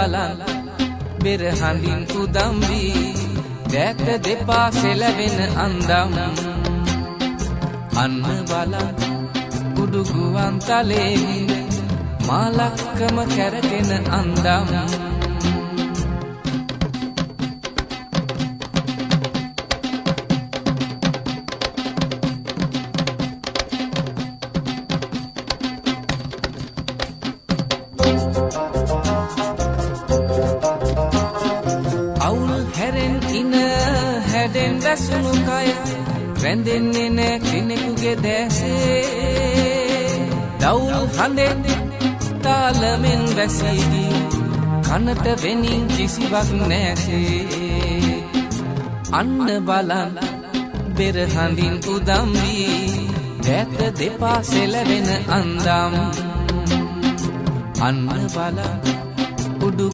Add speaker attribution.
Speaker 1: බලන් බෙර හඳින් උදම් වී දැත දෙපා සෙලවෙන අන්දම් අන්න බලන් උඩුගුවන් තලේ මාලක්කම කැරගෙන අන්දම් අවුල් හැරෙන් ඉන හැඩෙන් වැසුණු කය රැඳෙන්නේ නෑ කෙනෙකුගේ දැසේ දවුල් හඳෙන් තාලමෙන් වැසීදී කනට වෙනින් කිසිවක් නැසේ අන්න බලන් බෙර හඳින් උදම් වී දැත දෙපා සෙලවෙන අන්දම් අන්න බලන් උඩු